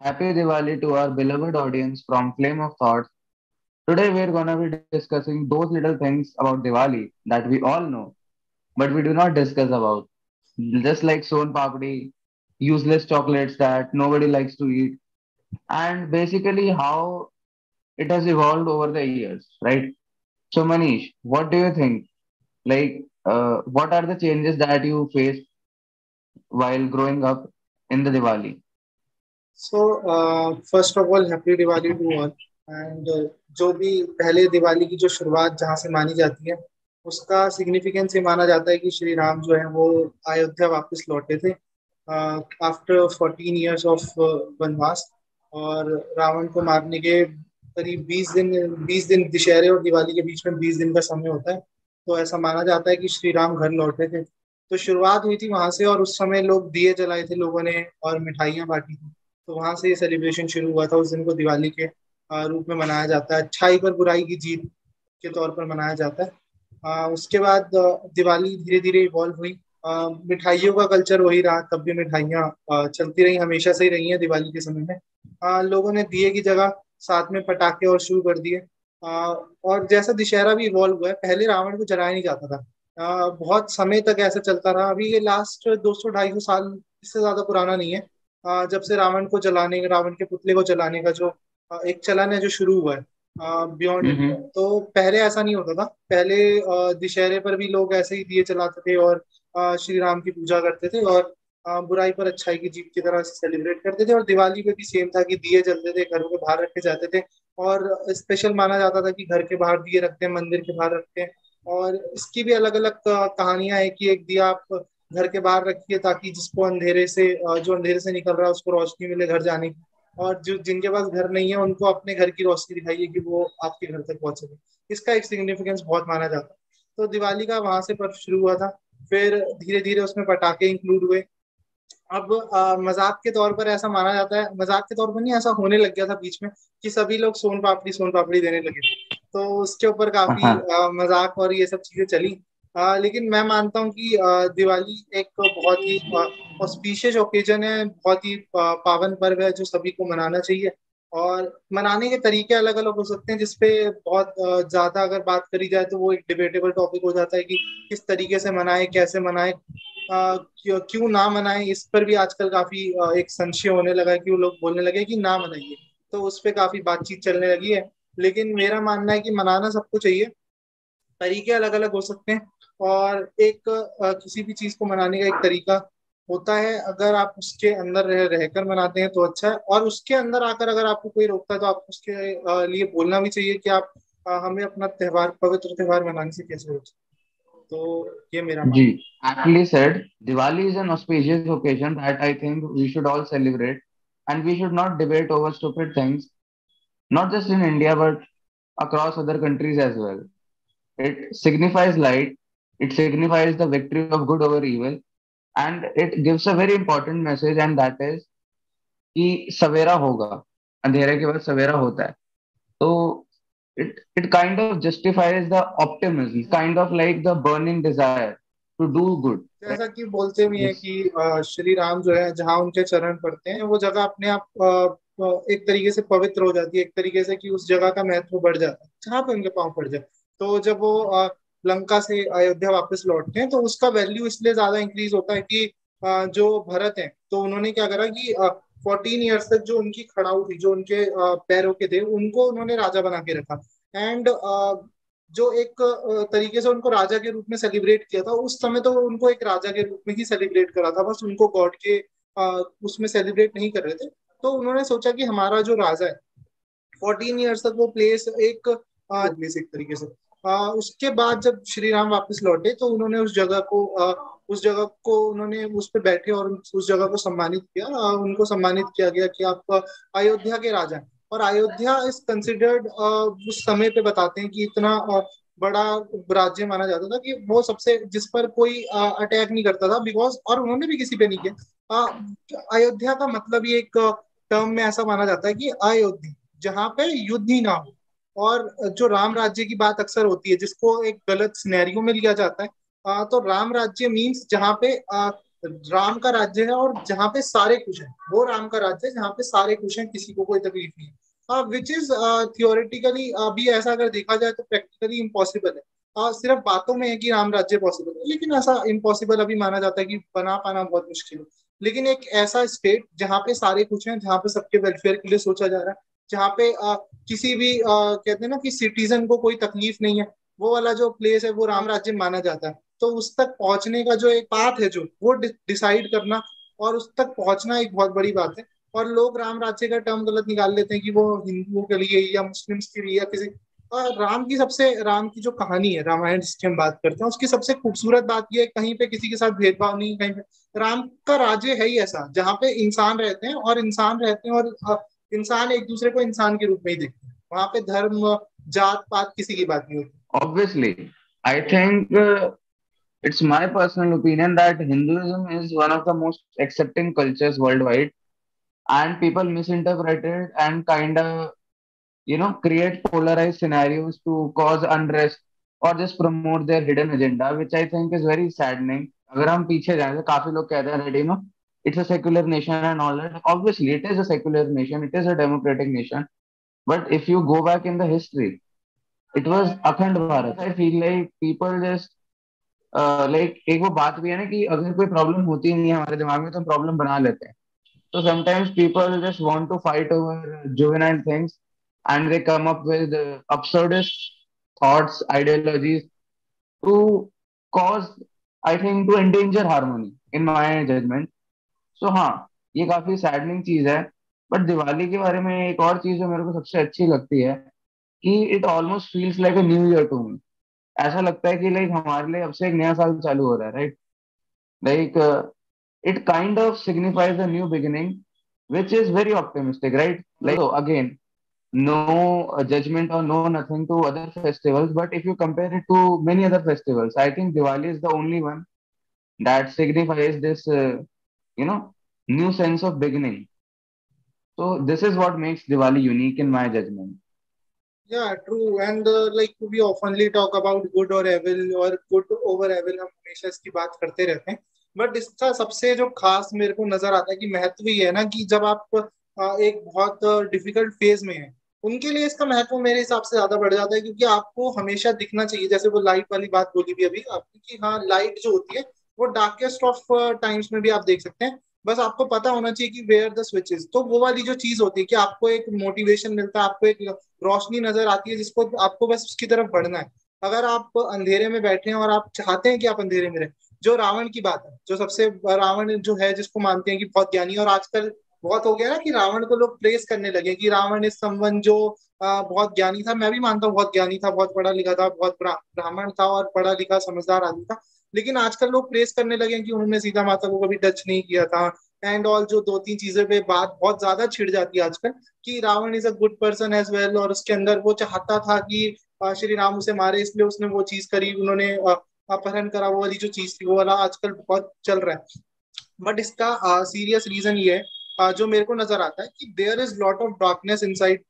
Happy Diwali to our beloved audience from Flame of Thoughts. Today we are gonna be discussing those little things about Diwali that we all know, but we do not discuss about. Just like Son Papdi, useless chocolates that nobody likes to eat, and basically how it has evolved over the years, right? So Manish, what do you think? What are the changes that you faced while growing up in the Diwali? First of all happy Diwali to all. And जो भी पहले दिवाली की जो शुरुआत जहाँ से मानी जाती है, उसका सिग्निफिकेंस ये माना जाता है कि श्री राम जो है वो अयोध्या वापस लौटे थे आफ्टर 14 ईयर्स ऑफ वनवास। और रावण को मारने के करीब 20 दिन दशहरे और दिवाली के बीच में 20 दिन का समय होता है। तो ऐसा माना जाता है कि श्री राम घर लौटे थे। तो शुरुआत हुई थी वहां से, और उस समय लोग दिए जलाए थे लोगों ने और मिठाइयाँ बांटी थी। तो वहां से ये सेलिब्रेशन शुरू हुआ था। उस दिन को दिवाली के रूप में मनाया जाता है, अच्छाई पर बुराई की जीत के तौर पर मनाया जाता है। उसके बाद दिवाली धीरे धीरे इवॉल्व हुई। मिठाइयों का कल्चर वही रहा, तब भी मिठाइयाँ चलती रही, हमेशा से ही रही हैं दिवाली के समय में। लोगों ने दिए की जगह साथ में पटाखे और शुरू कर दिए। और जैसा दशहरा भी इवॉल्व हुआ है, पहले रावण को जलाया नहीं जाता था। बहुत समय तक ऐसा चलता रहा। अभी ये लास्ट 200-250 साल, इससे ज्यादा पुराना नहीं है। जब से रावण के पुतले को जलाने का जो एक चलन है जो शुरू हुआ है बियॉन्ड इंडिया। Mm-hmm. तो पहले ऐसा नहीं होता था। पहले दशहरे पर भी लोग ऐसे ही दिए जलाते थे और श्री राम की पूजा करते थे, और बुराई पर अच्छाई की जीत की तरह से सेलिब्रेट करते थे। और दिवाली पे भी सेम था कि दिए जलते थे, घरों के बाहर रखे जाते थे। और स्पेशल माना जाता था कि घर के बाहर दिए रखते हैं, मंदिर के बाहर रखते हैं। और इसकी भी अलग अलग कहानियां हैं कि एक दिया आप घर के बाहर रखिए ताकि जिसको अंधेरे से जो अंधेरे से निकल रहा है उसको रोशनी मिले घर जाने की। और जो जिनके पास घर नहीं है उनको अपने घर की रोशनी दिखाइए कि वो आपके घर तक पहुंच सके। इसका एक सिग्निफिकेंस बहुत माना जाता है। तो दिवाली का वहां से पर्व शुरू हुआ था। फिर धीरे धीरे उसमें पटाखे इंक्लूड हुए। अब मजाक के तौर पर ऐसा माना जाता है, मजाक के तौर पर नहीं, ऐसा होने लग गया था बीच में कि सभी लोग सोन पापड़ी देने लगे। तो उसके ऊपर काफी मजाक और ये सब चीजें चली। लेकिन मैं मानता हूँ कि दिवाली एक बहुत ही ऑस्पिशियस ओकेजन है, बहुत ही पावन पर्व है जो सभी को मनाना चाहिए। और मनाने के तरीके अलग अलग हो सकते हैं, जिसपे बहुत ज्यादा अगर बात करी जाए तो वो एक डिबेटेबल टॉपिक हो जाता है कि किस तरीके से मनाए, कैसे मनाए, क्यों ना मनाए। इस पर भी आजकल काफी एक संशय होने लगा है कि वो लोग बोलने लगे कि ना मनाइए। तो उस पे काफी बातचीत चलने लगी है। लेकिन मेरा मानना है कि मनाना सबको चाहिए। तरीके अलग अलग हो सकते हैं। और एक किसी भी चीज को मनाने का एक तरीका होता है। अगर आप उसके अंदर रहकर मनाते हैं तो अच्छा है, और उसके अंदर आकर अगर आपको कोई रोकता है तो आपको उसके लिए बोलना भी चाहिए कि आप हमें अपना त्योहार, पवित्र त्योहार मनाने से कैसे रोक सकते हैं। तो ये मेरा Ji, मानना aptly said. Diwali is an auspicious occasion that I think we should all celebrate, and we should not debate over stupid things, not just in India but across other countries as well. It signifies light, it signifies the victory of good over evil, and it gives a very important message, and that is कि सवेरा होगा, अंधेरे के बाद सवेरा होता है. तो it kind of justifies the optimism, kind of like the burning desire to do good, है। right? जैसा कि बोलते भी हैं Yes. कि श्री राम जो है जहाँ उनके चरण पड़ते हैं वो जगह अपने आप एक तरीके से पवित्र हो जाती है, एक तरीके से कि उस जगह का महत्व बढ़ जाता है जहाँ पे उनके पाँव पड़ जाए। तो जब वो लंका से अयोध्या वापस लौटते हैं तो उसका वैल्यू इसलिए ज्यादा इंक्रीज होता है कि जो भरत है तो उन्होंने क्या करा कि 14 ईयर्स तक जो उनकी खड़ाऊ थी, जो उनके पैरों के थे, उनको उन्होंने राजा बना के रखा। एंड जो एक तरीके से उनको राजा के रूप में सेलिब्रेट किया था उस समय, तो उनको एक राजा के रूप में ही सेलिब्रेट करा था, बस उनको गॉड के उसमें सेलिब्रेट नहीं कर रहे थे। तो उन्होंने सोचा कि हमारा जो राजा है 14 ईयर्स तक वो प्लेस एक प्लेस एक तरीके से उसके बाद जब श्री राम वापस लौटे तो उन्होंने उस जगह को उन्होंने उस पर बैठे और उस जगह को सम्मानित किया। उनको सम्मानित किया गया कि आप अयोध्या के राजा हैं। और अयोध्या इज कंसिडर्ड, उस समय पे बताते हैं कि इतना बड़ा राज्य माना जाता था कि वो सबसे जिस पर कोई अटैक नहीं करता था, बिकॉज और उन्होंने भी किसी पे नहीं किया। अयोध्या का मतलब ये एक टर्म में ऐसा माना जाता है कि अयोध्या, जहाँ पे युद्ध ही ना हो। और जो राम राज्य की बात अक्सर होती है जिसको एक गलत सिनेरियो में लिया जाता है, तो राम राज्य मीन्स जहाँ पे राम का राज्य है और जहाँ पे सारे खुश हैं, वो राम का राज्य है जहाँ पे सारे खुश हैं, किसी को कोई तकलीफ नहीं है। विच इज थियोरेटिकली अभी ऐसा अगर देखा जाए तो प्रैक्टिकली इम्पॉसिबल है। सिर्फ बातों में है कि राम राज्य पॉसिबल है, लेकिन ऐसा इम्पॉसिबल अभी माना जाता है कि बना पाना बहुत मुश्किल है। लेकिन एक ऐसा स्टेट जहाँ पे सारे खुश हैं, जहाँ पे सबके वेलफेयर के लिए सोचा जा रहा है, जहाँ पे किसी भी कहते हैं ना कि सिटीजन को कोई तकलीफ नहीं है, वो वाला जो प्लेस है वो राम राज्य माना जाता है। तो उस तक पहुंचने का जो एक पाथ है, जो वो डिसाइड करना और उस तक पहुंचना एक बहुत बड़ी बात है। और लोग राम राज्य का टर्म गलत निकाल लेते हैं कि वो हिंदुओं के लिए या मुस्लिम्स के लिए या किसी। और राम की जो कहानी है, रामायण जिसकी हम बात करते हैं, उसकी सबसे खूबसूरत बात यह है, कहीं पे किसी के साथ भेदभाव नहीं, कहीं पे राम का राज्य है ही ऐसा जहाँ पे इंसान रहते हैं और इंसान एक दूसरे को इंसान के रूप में ही देखते हैं। वहां पे धर्म, जात पात किसी की बात नहीं होती। Obviously, I think it's my personal opinion that Hinduism is one of the most accepting cultures worldwide, and people misinterpret it and kind of, create polarized scenarios to cause unrest or just promote their hidden agenda, which I think is very saddening. अगर हम पीछे जाएं तो काफी लोग कहते हैं that, it's a secular nation and all that. Obviously, it is a secular nation, it is a democratic nation. But if you go back in the history, it was Akhand Bharat. I feel like people just like एक वो बात भी है ना कि अगर कोई problem होती नहीं है हमारे दिमाग में तो हम प्रॉब्लम बना लेते हैं. So sometimes people just want to fight over juvenile things and they come up with absurdist thoughts, ideologies to cause, I think, to endanger harmony, in my judgment. So हाँ, ये काफी सैडनिंग चीज है. But Diwali के बारे में एक और चीज जो मेरे को सबसे अच्छी लगती है कि it almost feels like a new year to me. ऐसा लगता है कि लाइक हमारे लिए अब से एक नया साल चालू हो रहा है, right? Like it kind of signifies a new beginning, which is very optimistic, right? Like, so again, no judgment or no nothing to other festivals, but if you compare it to many other festivals, I think Diwali is the only one that signifies this, you know, new sense of beginning. So this is what makes Diwali unique in my judgment. Yeah, true. And like we oftenly talk about good or evil or good over evil, हम हमेशा इसकी बात करते रहते हैं। But इसका सबसे जो खास मेरे को नजर आता है कि महत्व ही है ना, कि जब आप एक बहुत डिफिकल्ट फेज में है, उनके लिए इसका महत्व मेरे हिसाब से ज्यादा बढ़ जाता है, क्योंकि आपको हमेशा दिखना चाहिए। जैसे वो लाइट वाली बात बोली भी अभी आपने कि हाँ, लाइट जो होती है वो डार्केस्ट ऑफ टाइम्स में भी आप देख सकते हैं। बस आपको पता होना चाहिए कि वेयर द स्विचेस। तो वो वाली जो चीज होती है कि आपको एक मोटिवेशन मिलता है, आपको एक रोशनी नजर आती है जिसको आपको बस उसकी तरफ बढ़ना है। अगर आप अंधेरे में बैठे हैं और आप चाहते हैं कि आप अंधेरे में रहें, जो रावण की बात है, जो सबसे रावण जो है जिसको मानते हैं कि बहुत ज्ञानी, और आजकल बहुत हो गया ना कि रावण को लोग प्रेस करने लगे कि रावण इज समवन जो बहुत ज्ञानी था। मैं भी मानता हूँ बहुत ज्ञानी था, बहुत पढ़ा लिखा था, बहुत ब्राह्मण था और पढ़ा लिखा समझदार आदमी था। लेकिन आजकल लोग प्रेस करने लगे कि उन्होंने सीता माता को कभी टच नहीं किया था एंड ऑल। जो दो तीन चीजें पे बात बहुत ज्यादा छिड़ जाती है आजकल कि Ravan is a good person as well, और उसके अंदर वो चाहता था कि श्री राम उसे मारे, इसलिए उसने वो चीज करी, उन्होंने अपहरण करा। वो वाली जो चीज थी वो वाला आजकल बहुत चल रहा है। बट इसका सीरियस रीजन ये है, जो मेरे को नजर आता है, कि there is lot of darkness inside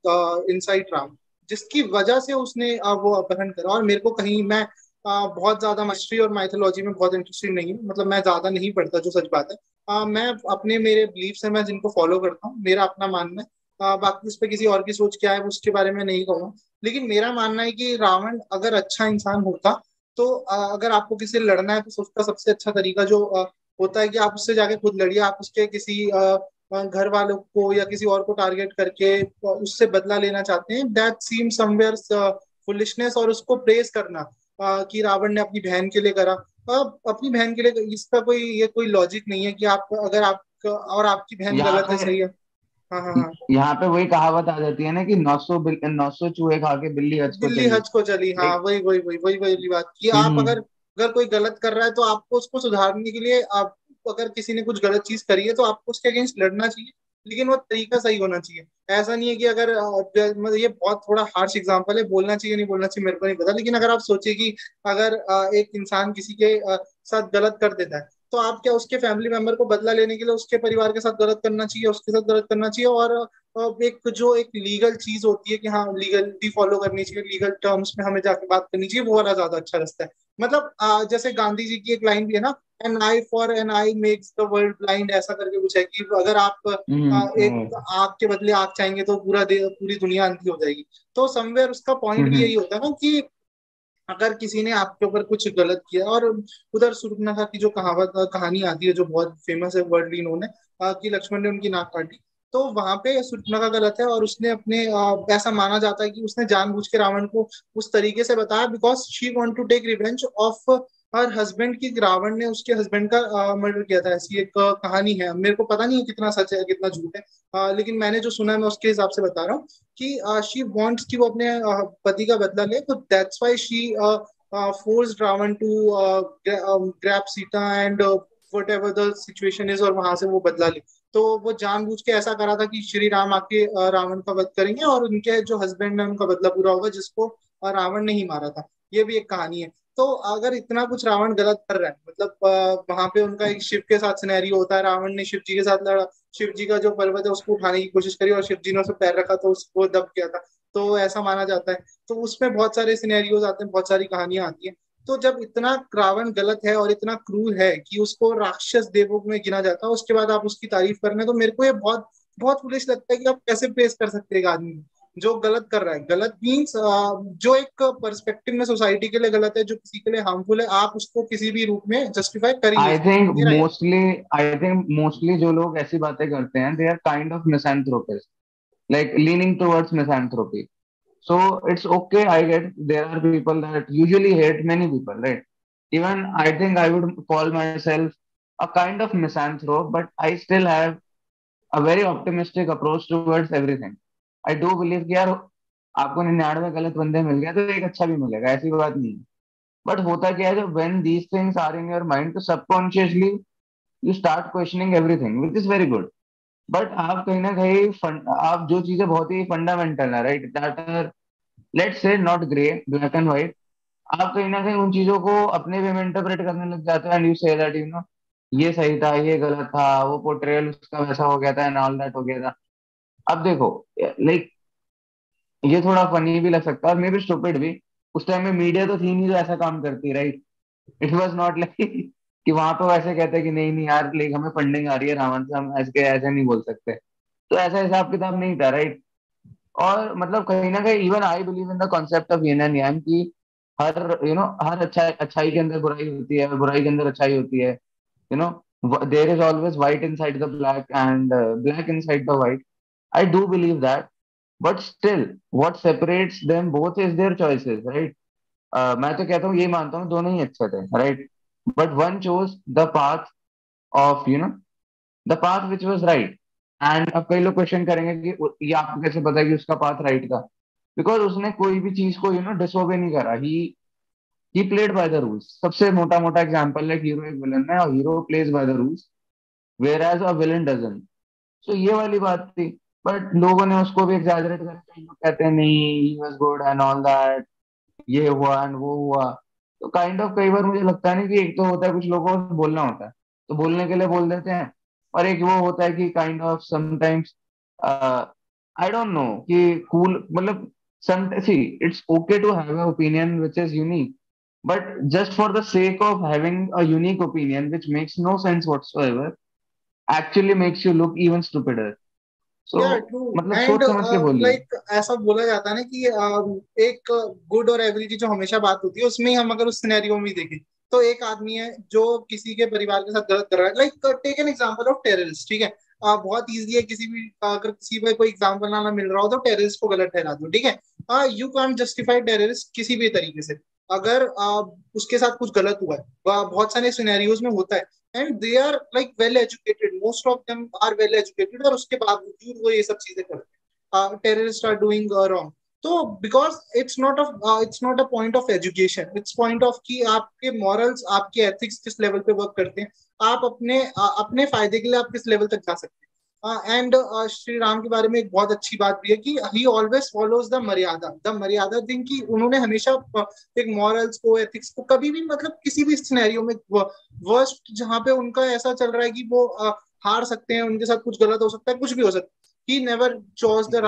inside Ram, जिसकी वजह से उसने वो अपहरण करा। और मेरे को कहीं मैं बहुत ज्यादा हिस्ट्री और माइथोलॉजी में बहुत इंटरेस्टेड नहीं हूँ, मतलब मैं ज्यादा नहीं पढ़ता, जो सच बात है। मैं अपने मेरे बिलीफ्स है, मैं जिनको फॉलो करता हूँ, मेरा अपना मानना है। बाकी उस पर किसी और की सोच क्या है उसके बारे में नहीं कहूंगा। लेकिन मेरा मानना है कि रावण अगर अच्छा इंसान होता तो अगर आपको किसी से लड़ना है तो उसका सबसे अच्छा तरीका जो होता है कि आप उससे जाके खुद लड़िए। आप उसके किसी घर वालों को या किसी और को टारगेट करके उससे बदला लेना चाहते हैं, दैट सीम समवेयर फुलिशनेस। और उसको प्रेस करना कि रावण ने अपनी बहन के लिए करा, अपनी बहन के लिए, इसका कोई ये कोई लॉजिक नहीं है कि आप अगर आप और आपकी बहन यहाँ गलत है, पे सही है। हाँ हाँ हाँ। यहाँ पे वही कहावत आ जाती है ना कि 900 चूहे खा के बिल्ली हज को दिल्ली चली. हज को चली, हाँ, लाइक. वही वही बात कि आप अगर हम्म. अगर कोई गलत कर रहा है तो आपको उसको सुधारने के लिए, आप अगर किसी ने कुछ गलत चीज करी है तो आपको उसके अगेंस्ट लड़ना चाहिए। लेकिन वो तरीका सही होना चाहिए। ऐसा नहीं है कि अगर मतलब ये बहुत थोड़ा हार्श एग्जांपल है, बोलना चाहिए नहीं बोलना चाहिए मेरे को नहीं पता, लेकिन अगर आप सोचिए कि अगर एक इंसान किसी के साथ गलत कर देता है, तो आप क्या उसके फैमिली मेंबर को बदला लेने के लिए उसके परिवार के साथ गलत करना चाहिए, उसके साथ गलत करना चाहिए। और एक जो एक लीगल चीज होती है कि हाँ लीगलिटी फॉलो करनी चाहिए, लीगल टर्म्स में हमें जाके बात करनी चाहिए, वो वाला ज्यादा अच्छा रास्ता है। मतलब जैसे गांधी जी की एक लाइन भी है ना, an eye for an eye makes the world blind, ऐसा करके कुछ है कि अगर आप एक आग के बदले आग चाहेंगे तो पूरी दुनिया अंधी हो जाएगी। तो समवेयर उसका पॉइंट भी यही हम्म होता है ना कि अगर किसी ने आपके ऊपर कुछ गलत किया, और उधर शूर्पणखा की जो कहानी आती है जो बहुत फेमस है, वर्ल्डली नोन है, कि लक्ष्मण ने उनकी नाक काटी। तो वहां पे शूर्पणखा गलत है, और उसने अपने ऐसा माना जाता है कि उसने जानबूझ के रावण को उस तरीके से बताया because she want to take revenge of her husband, की रावण ने उसके हस्बैंड का मर्डर किया था। ऐसी एक कहानी है, मेरे को पता नहीं है कितना सच है कितना झूठ है, लेकिन मैंने जो सुना है मैं उसके हिसाब से बता रहा हूँ कि शी वांट्स कि वो अपने पति का बदला ले, तो that's why she forced Ravan to grab Sita and whatever the situation is, और वहां से वो बदला ले। तो वो जानबूझ के ऐसा करा था कि श्री राम आके रावण का वध करेंगे और उनके जो हस्बैंड है उनका बदला पूरा होगा, जिसको रावण ने ही मारा था। ये भी एक कहानी है। तो अगर इतना कुछ रावण गलत कर रहा है, मतलब वहां पे उनका एक शिव के साथ सिनेरियो होता है, रावण ने शिव जी के साथ लड़ा, शिव जी का जो पर्वत है उसको उठाने की कोशिश करी और शिव जी ने उस पर पैर रखा तो उसको दब गया था। तो ऐसा माना जाता है। तो उसमें बहुत सारे सिनेरियोज आते हैं, बहुत सारी कहानियां आती हैं। तो जब इतना रावण गलत है और इतना क्रूर है कि उसको राक्षस देवों में गिना जाता है, उसके बाद आप उसकी तारीफ करने, तो मेरे को ये बहुत बहुत फुलिश लगता है कि आप कैसे प्रेस कर सकते हैं एक आदमी को जो गलत कर रहा है। गलत मीन्स जो एक पर्सपेक्टिव में सोसाइटी के लिए गलत है, जो किसी के लिए हार्मफुल है, आप उसको किसी भी रूप में जस्टिफाई कर ही नहीं आई सकते, थिंक मेरा ये। मोस्टली आई थिंक मोस्टली जो लोग ऐसी बातें करते हैं they are kind of misanthropist, like leaning towards misanthropy. So it's okay. I get there are people that usually hate many people, right? Even I think I would call myself a kind of misanthrope, but I still have a very optimistic approach towards everything. I do believe कि यार आपको 99 गलत बंदे मिल गए तो एक अच्छा भी मिलेगा, ऐसी बात नहीं है। बट होता क्या है, जब when these things are in your mind, तो subconsciously you start questioning everything, which is very good. But आप कहीं ना कहीं आप जो चीजें बहुत ही फंडामेंटल है, right, that are let's say not grey black and white, आप कहीं ना कहीं उन चीजों को अपने वे में इंटरप्रेट करने लग जाते हैं एंड यू से दैट ये सही था, ये गलत था, वो पोर्ट्रेयल उसका वैसा हो गया था एंड ऑल दैट हो गया था। अब देखो, लाइक ये थोड़ा फनी भी लग सकता है और मे बी स्टूपिड भी। उस टाइम में मीडिया तो थी नहीं जो ऐसा काम करती, right. It was not like कि वहां पे वैसे कहते हैं कि नहीं नहीं यार, लाइक हमें फंडिंग आ रही है रावण से, हम ऐसे ऐसे नहीं बोल सकते। तो ऐसा हिसाब किताब नहीं था, राइट। और मतलब कहीं ना कहीं even I believe in the concept of yin and yang की हर हर अच्छाई के अंदर बुराई होती है, बुराई के अंदर अच्छाई होती है। You know there is always white inside the black and black inside the white. I do believe that, but still what separates them both is their choices, right. मैं तो कहता हूँ, यही मानता हूँ दोनों ही अच्छे थे, right. But one chose the path of the path which was right. And अब कई लोग क्वेश्चन करेंगे कि ये आपको कैसे पता है कि उसका पाथ राइट था। बिकॉज उसने कोई भी चीज को डिसोबे नहीं करा। He played by the rules. सबसे मोटा मोटा एग्जांपल है, हीरो एक विलन है और hero plays by the rules, where as a villain doesn't. सो ये वाली बात थी। बट लोगों ने उसको भी एग्जैजरेट करके लोग कहते हैं नहीं he was good and all that, ये हुआ एंड वो हुआ। तो काइंड ऑफ कई बार मुझे लगता है ना कि एक तो होता है कुछ लोगों को बोलना होता है तो बोलने के लिए बोल देते हैं, और एक वो होता है कि kind of sometimes I don't know कि कूल मतलब some see it's okay to have a opinion which is unique, but just for the sake of having a unique opinion which makes no sense whatsoever actually makes you look even stupider. So या true. मतलब and सोच समझ के बोलिए। Like ऐसा बोला जाता है ना कि एक गुड और एविल की जो हमेशा बात होती है, उसमें ही हम अगर उस सिनेरियो में देखें, तो एक आदमी है जो किसी के परिवार के साथ गलत कर रहा है, like take an example of terrorist, ठीक है। बहुत इजी है, किसी भी अगर किसी पे कोई एग्जांपल ना मिल रहा हो तो टेररिस्ट को गलत ठहरा दो, ठीक है। यू कांट जस्टिफाई टेररिस्ट किसी भी तरीके से, अगर उसके साथ कुछ गलत हुआ है। बहुत सारे सिनेरियोज में होता है, and they are like well educated, most of them are well educated, और उसके बावजूद वो ये सब चीजें करते हैं, टेररिस्ट आर डूइंग रॉन्ग। तो because it's not a point of education, it's point of कि आपके मॉरल्स, आपके एथिक्स किस लेवल पे वर्क करते हैं, आप अपने फायदे के लिए आप किस लेवल तक जा सकते हैं। एंड श्री राम के बारे में एक बहुत अच्छी बात भी है कि ही ऑलवेज फॉलोज द मर्यादा थिंग, कि उन्होंने हमेशा एक मॉरल्स को, एथिक्स को कभी भी, मतलब किसी भी सिनेरियो में वर्स्ट जहां पे उनका ऐसा चल रहा है कि वो हार सकते हैं, उनके साथ कुछ गलत हो सकता है, कुछ भी हो सकता है, he never chose the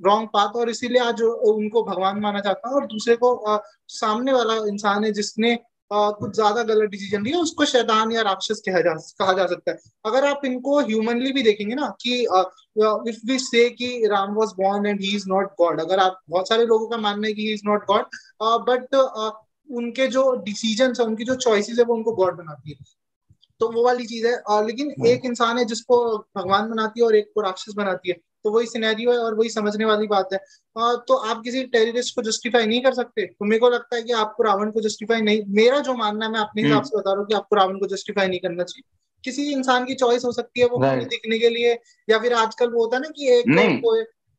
wrong path, और इसीलिए आज उनको भगवान माना जाता है। और दूसरे को सामने वाला इंसान है जिसने कुछ ज्यादा गलत डिसीजन लिया, उसको शैतान या राक्षस कहा जा सकता है। अगर आप इनको ह्यूमनली भी देखेंगे ना कि इफ वी से कि Ram was born and he is not God, अगर आप, बहुत सारे लोगों का मानना है कि he is not God, but उनके जो डिसीजन है, उनकी जो चॉइसेस है, वो उनको गॉड बनाती है। तो वो वाली चीज है। लेकिन एक इंसान है जिसको भगवान बनाती है और एक को राक्षस बनाती है, तो वही सिनेरियो है और वही समझने वाली बात है। तो आप किसी टेररिस्ट को जस्टिफाई नहीं कर सकते। तो मेरे को लगता है कि आपको रावण को जस्टिफाई नहीं, मेरा जो मानना है, मैं अपने हिसाब से बता रहा हूँ कि आपको रावण को जस्टिफाई नहीं करना चाहिए। किसी इंसान की चॉइस हो सकती है, वो कूल राइट। दिखने के लिए, या फिर आजकल वो होता है ना कि एक नहीं।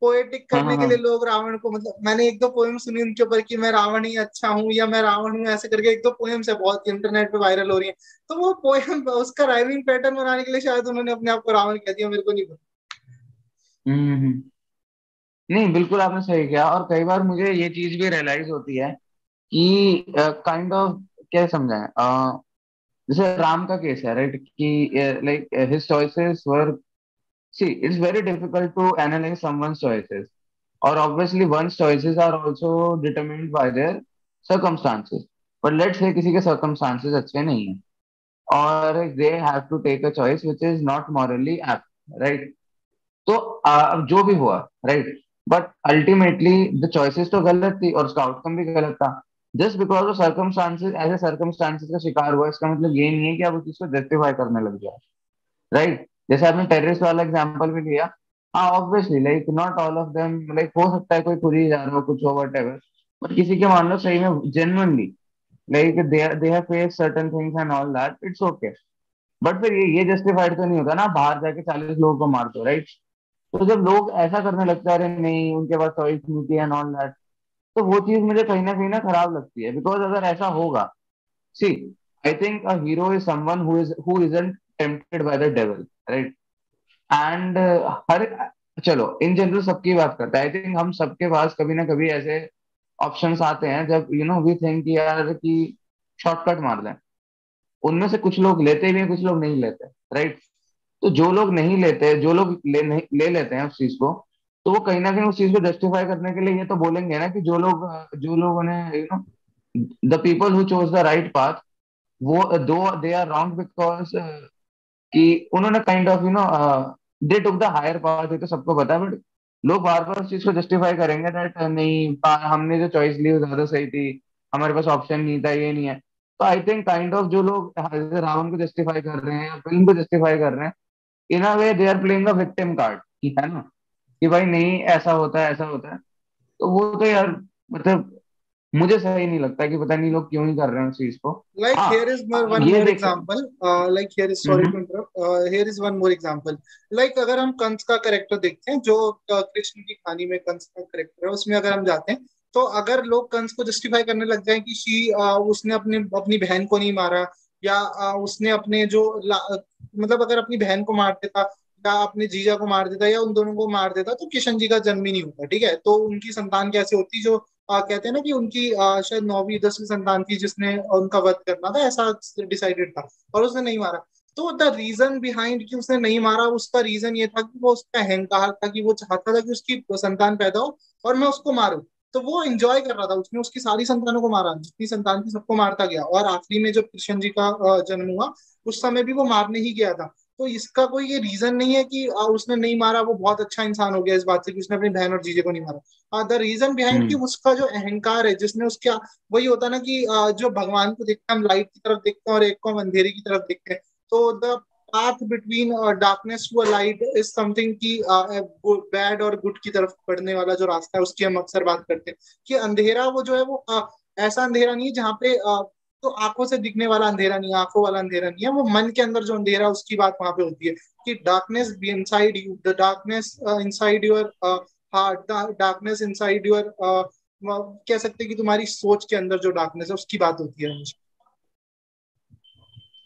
पोएटिक हाँ करने हाँ के लिए हाँ। लोग रावण को, मतलब मैंने एक दो पोएम सुनी उनके ऊपर कि मैं रावण ही अच्छा हूँ या मैं रावण हूँ, ऐसे करके एक दो पोएम्स है, बहुत इंटरनेट पे वायरल हो रही है। तो वो पोएम, उसका राइमिंग पैटर्न बनाने के लिए शायद उन्होंने अपने आप को रावण कह दिया, मेरे को नहीं पता। हम्म। नहीं, बिल्कुल आपने सही किया। और कई बार मुझे ये चीज भी रियलाइज होती है कि काइंड ऑफ क्या समझाएं, जैसे राम का केस है, राइट, कि like his choices were, see it's very difficult to analyse someone's choices, और obviously once choices are also determined by their circumstances. But let's say किसी के सर्कमस्टांसेस अच्छे नहीं है और they have to take a choice which is not morally apt, right. तो अब जो भी हुआ, right, but ultimately the choices तो गलत थी और उसका आउटकम भी गलत था। जस्ट बिकॉज ऑफ सर्कमस्टांसेस, ऐसे सर्कमस्टांसेस का शिकार हुआ, इसका मतलब ये नहीं है कि आप उस चीज को जस्टिफाई करने लग जाए, राइट। जैसे आपने टेररिस्ट वाला एग्जांपल भी लिया, हाँ obviously like not all of them, like हो सकता है कोई खुद ही जा रहा हो, कुछ हो, वट एवर, बट किसी के मान लो सही में genuinely like they have face certain things and all that, it's okay. But फिर ये जस्टिफाइड तो नहीं होता ना, बाहर जाके 40 लोगों को मार दो, राइट। तो जब लोग ऐसा करने लगते हैं, अरे नहीं उनके पास चॉइस नहीं थी एंड ऑल दैट, तो वो चीज मुझे कहीं ना खराब लगती है। बिकॉज अगर ऐसा होगा, see, I think a hero is someone who isn't tempted by the devil, right. And her, चलो इन जनरल सबकी बात करता है, आई थिंक हम सबके पास कभी ना कभी ऐसे ऑप्शंस आते हैं जब वी थिंक यार कि शॉर्टकट मार लें। उनमें से कुछ लोग लेते भी हैं, कुछ लोग नहीं लेते, राइट। तो जो लोग नहीं लेते, जो लोग ले लेते हैं उस चीज को, तो वो कहीं ना कहीं उस चीज को जस्टिफाई करने के लिए ये तो बोलेंगे ना कि जो लोगों ने the people who chose the right path, वो though they are wrong because कि उन्होंने kind of they took the higher path, ये तो सबको पता है। बट लोग बार बार उस चीज को जस्टिफाई करेंगे दैट नहीं हमने जो चॉइस ली वो ज्यादा सही थी, हमारे पास ऑप्शन नहीं था, ये नहीं है। तो आई थिंक काइंड ऑफ जो लोग जैसे रावण को जस्टिफाई कर रहे हैं या फिल्म को जस्टिफाई कर रहे हैं, in a way they are playing a victim card, कि है ना, कि भाई नहीं ऐसा होता है, ऐसा होता है। तो वो तो यार, मतलब मुझे सही नहीं लगता, कि पता नहीं लोग क्यों ही कर रहे हैं उस चीज को। Like हाँ, here is one ये more देख। example. Like here is, sorry hmm. to interrupt. Here is one more example. Like अगर हम कंस का करेक्टर देखते हैं, जो कृष्ण की कहानी में कंस का करेक्टर है, उसमें अगर हम जाते हैं, तो अगर लोग कंस को जस्टिफाई करने लग जाए कि उसने अपने अपनी बहन को नहीं मारा, या उसने अपने मतलब अगर अपनी बहन को मार देता, या अपने जीजा को मार देता, या उन दोनों को मार देता, तो किशन जी का जन्म ही नहीं होता, ठीक है। तो उनकी संतान कैसे होती, जो कहते हैं ना कि उनकी शायद 9वीं 10वीं संतान थी जिसने उनका वध करना था, ऐसा डिसाइडेड था, और उसने नहीं मारा। तो द रीजन बिहाइंड कि उसने नहीं मारा, उसका रीजन ये था कि वो उसका अहंकार था, कि वो चाहता था कि उसकी संतान पैदा हो और मैं उसको मारूं। तो वो एंजॉय कर रहा था, उसने उसकी सारी संतानों को मारा, जितनी संतान थी सबको मारता गया, और आखिरी में जब कृष्ण जी का जन्म हुआ, उस समय भी वो मारने ही गया था। तो इसका कोई ये रीजन नहीं है कि उसने नहीं मारा, वो बहुत अच्छा इंसान हो गया इस बात से कि उसने अपनी बहन और जीजे को नहीं मारा। द रीजन बिहाइंड कि हम्म। उसका जो अहंकार है, जिसने उसका, वही होता है ना कि जो भगवान को देखते हैं हम लाइट की तरफ देखते हैं और एक को हम अंधेरे की तरफ देखते हैं। तो the path between darkness to a light is something कि बैड और गुड की तरफ बढ़ने वाला जो रास्ता है, उसकी हम अक्सर बात करते हैं कि अंधेरा वो जो है वो ऐसा अंधेरा नहीं है जहाँ पे तो आंखों से दिखने वाला अंधेरा नहीं है, आंखों वाला अंधेरा नहीं है, वो मन के अंदर जो अंधेरा है उसकी बात वहां पे होती है कि darkness be inside you, the darkness inside your heart, darkness inside your, कह सकते हैं कि तुम्हारी सोच के अंदर जो डार्कनेस है उसकी बात होती है हमेशा।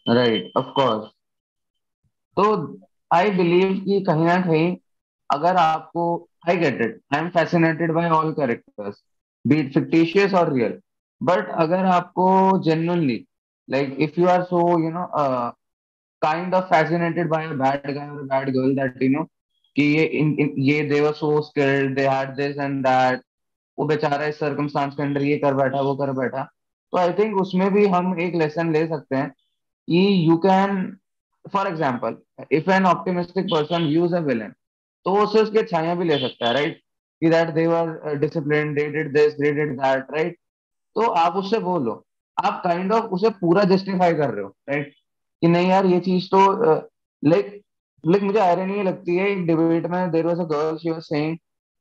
Right, of course. तो आई बिलीव कि कहीं ना कहीं, अगर आपको, I get it, I am fascinated by all characters, be it fictitious और रियल। बट अगर आपको genuinely, like if you are so kind of fascinated by a bad guy or a bad girl that कि ये they were so skilled, they had this and that, वो बेचारा इस circumstance के अंदर ये कर बैठा वो कर बैठा। तो आई थिंक उसमें भी हम एक लेसन ले सकते हैं कि you can, for example, if N optimistic person views a villain, तो वो उससे उसकी अच्छाइयां भी ले सकता है, राइट? कि that they were discipline, they did this, they did that, right? तो आप उससे बोलो, आप काइंड ऑफ उसे पूरा जस्टिफाई कर रहे हो, राइट? कि नहीं यार ये चीज तो लाइक लाइक मुझे आयरनी ये लगती है, एक डिबेट में there was a girl, she was saying,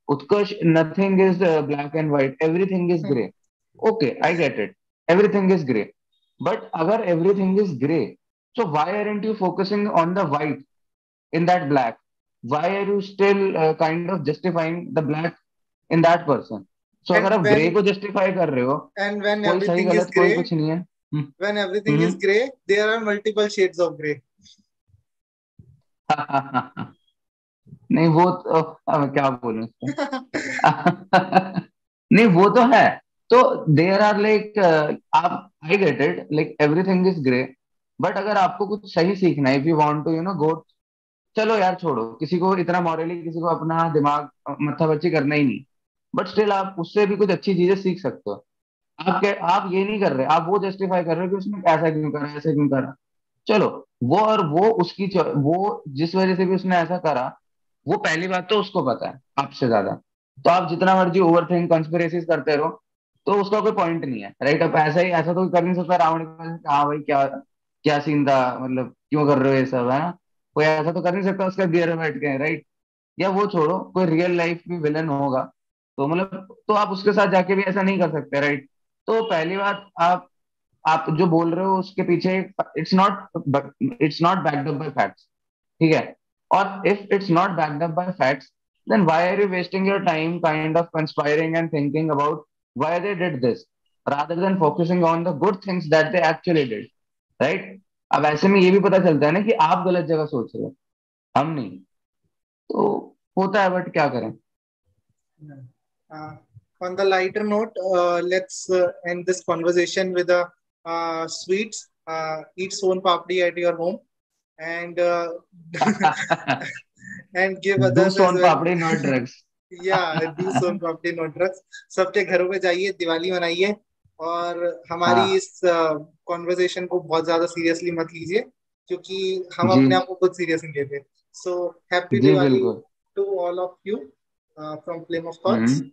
Utkarsh, nothing is black and white, everything is grey. Okay, I get it, everything is grey, but अगर everything is grey, so why aren't you focusing on the white in that black? Why are you still kind of justifying the black in that person? So and अगर आप grey when को justify कर रहे हो, and when कोई सही everything is गलत कोई gray, कुछ नहीं है। when everything is hmm. gray, there are multiple shades of gray. नहीं वो तो अब क्या बोलूं इस पे। नहीं वो तो है। तो देयर आर लाइक, आप, I get it, like everything is grey, but अगर आपको कुछ सही सीखना है, if you want to go, चलो यार छोड़ो, किसी को इतना मॉरली किसी को अपना दिमाग मत्था बच्ची करना ही नहीं, बट स्टिल आप उससे भी कुछ अच्छी चीजें सीख सकते हो। आप ये नहीं कर रहे, आप वो जस्टिफाई कर रहे हो कि उसने ऐसा क्यों करा, ऐसा क्यों करा। चलो, वो और वो उसकी वो जिस वजह से भी उसने ऐसा करा, वो पहली बात तो उसको पता है आपसे ज्यादा। तो आप जितना मर्जी ओवर थिंक कंस्पिरेसीज करते रहो, तो उसका कोई पॉइंट नहीं है, राइट? अब ऐसा ही, ऐसा तो कर नहीं सकता रावण का, हाँ भाई क्या क्या सीन था, मतलब क्यों कर रहे हो ये सब, है ना? कोई ऐसा तो कर नहीं सकता उसका गियर में बैठ के, राइट? या वो छोड़ो, कोई रियल लाइफ में विलन होगा, तो मतलब तो आप उसके साथ जाके भी ऐसा नहीं कर सकते, राइट? तो पहली बात, आप जो बोल रहे हो उसके पीछे, it's not backed up by facts, ठीक है? और if it's not backed up by facts, then why are you wasting your time kind of conspiring and thinking about why they did this, rather than focusing on the good things that they actually did, right? अब ऐसे में ये भी पता चलता है ना कि आप गलत जगह सोच रहे हो, हम नहीं। तो होता है, बट क्या करें। Uh, on the lighter note, let's end this conversation with a sweets. Eat son papdi at your home, and and give do others as son well. Papdi not drugs. Yeah, do son papdi, no drugs. सबके घरों पे जाइए, दिवाली मनाइए, और हमारी हाँ इस conversation को बहुत ज्यादा सीरियसली मत लीजिए, क्योंकि हम जी, अपने आप को खुद सीरियस नहीं लेते. सो हैप्पी जी दिवाली बिल्कुल। To all of you from flame of thoughts. Hmm.